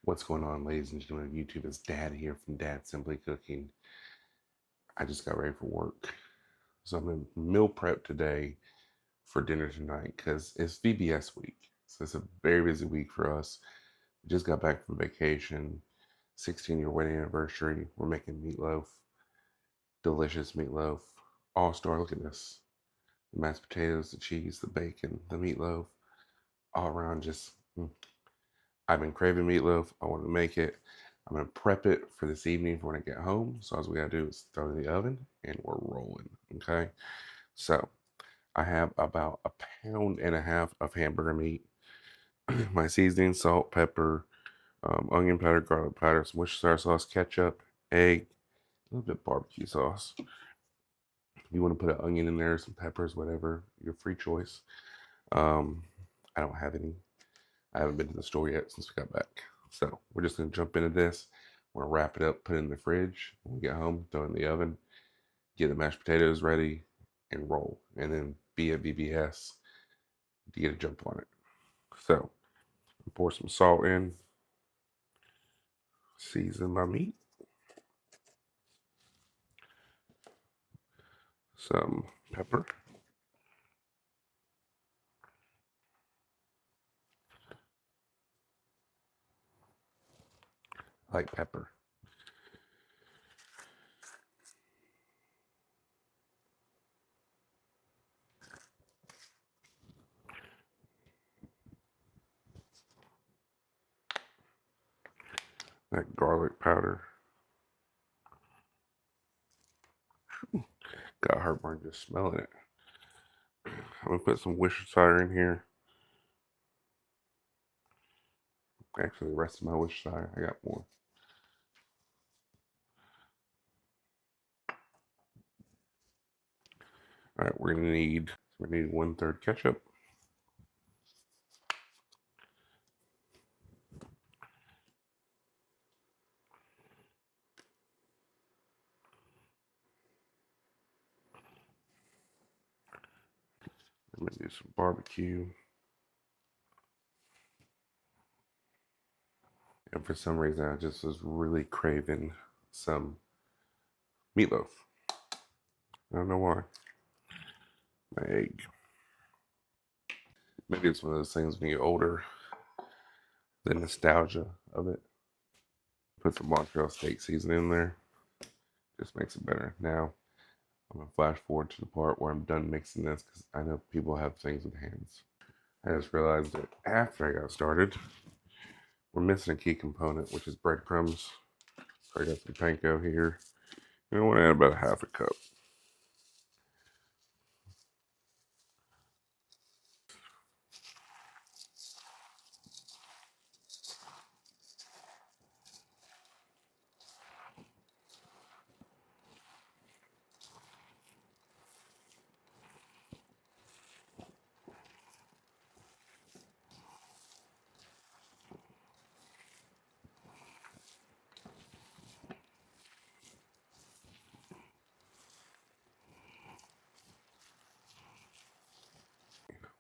What's going on, ladies and gentlemen of YouTube? It's Dad here from Dad Simply Cooking. I just got ready for work. So I'm in meal prep today for dinner tonight because it's VBS week. So it's a very busy week for us. We just got back from vacation, 16-year wedding anniversary. We're making meatloaf, delicious meatloaf. All-star, look at this. The mashed potatoes, the cheese, the bacon, the meatloaf. All around just, I've been craving meatloaf. I want to make it. I'm going to prep it for this evening for when I get home. So all we got to do is throw it in the oven and we're rolling. Okay. So I have about 1.5 pounds of hamburger meat, my seasoning, salt, pepper, onion powder, garlic powder, some Worcestershire sauce, ketchup, egg, a little bit of barbecue sauce. If you want to put an onion in there, some peppers, whatever, your free choice. I don't have any. I haven't been to the store yet since we got back. So we're just going to jump into this. We're going to wrap it up, put it in the fridge. When we get home, throw it in the oven, get the mashed potatoes ready, and roll. And then be at VBS to get a jump on it. So pour some salt in, season my meat, some pepper, I like pepper. That garlic powder. Got heartburn just smelling it. I'm gonna put some Worcestershire in here. Actually, the rest of my Worcestershire, I got more. All right, we're gonna need 1/3 ketchup. I'm gonna do some barbecue. And for some reason, I just was really craving some meatloaf. I don't know why. My egg. Maybe it's one of those things when you get older, the nostalgia of it. Put some mozzarella steak seasoning in there. Just makes it better. Now, I'm going to flash forward to the part where I'm done mixing this because I know people have things with hands. I just realized that after I got started, we're missing a key component, which is breadcrumbs. So I got some panko here. And I want to add about 1/2 cup.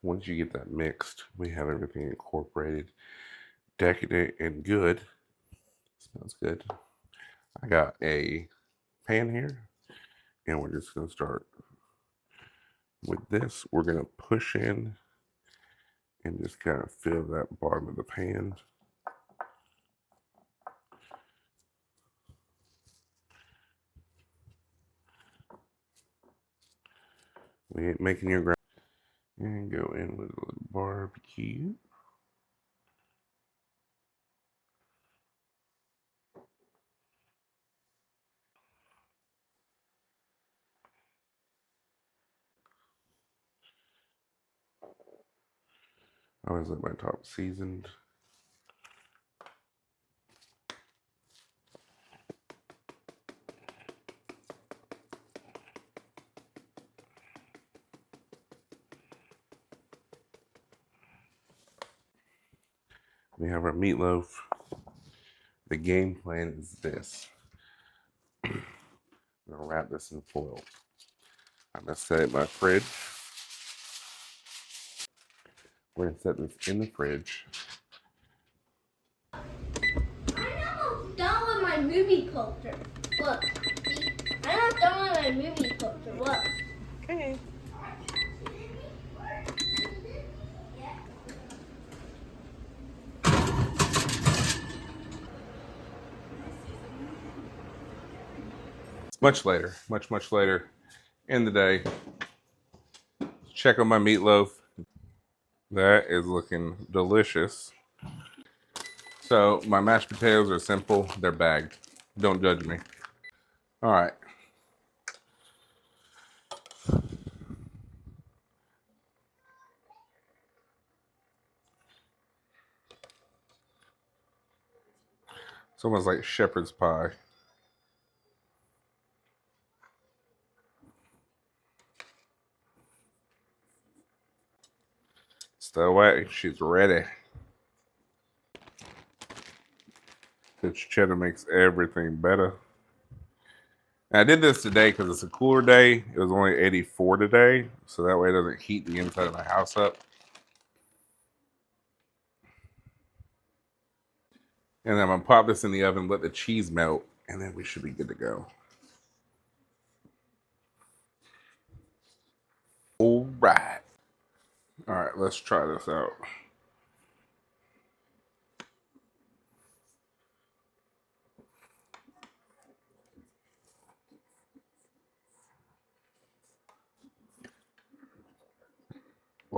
Once you get that mixed, we have everything incorporated, decadent, and good. Smells good. I got a pan here, and we're just going to start with this. We're going to push in and just kind of fill that bottom of the pan. We ain't making your ground. And go in with a little barbecue. I always like my top seasoned. We have our meatloaf. The game plan is this. I'm gonna wrap this in foil. I'm gonna set it in my fridge. We're gonna set this in the fridge. movie poster. Look. See? I'm not done with my movie poster. Look. Okay. Much later, much later in the day. Check on my meatloaf. That is looking delicious. So my mashed potatoes are simple. They're bagged. Don't judge me. All right. It's almost like shepherd's pie. Stay away. She's ready. This cheddar makes everything better. And I did this today because it's a cooler day. It was only 84 today, so that way it doesn't heat the inside of my house up. And I'm gonna pop this in the oven, let the cheese melt, and then we should be good to go. All right. All right, let's try this out.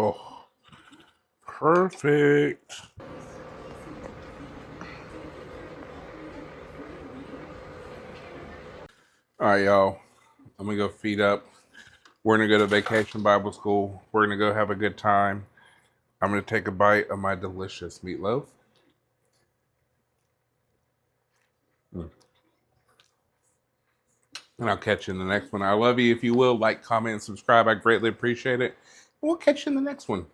Oh, perfect. All right, y'all. I'm gonna go feed up. We're gonna go to Vacation Bible School. We're gonna go have a good time. I'm gonna take a bite of my delicious meatloaf. And I'll catch you in the next one. I love you. If you will, like, comment, and subscribe. I greatly appreciate it. We'll catch you in the next one.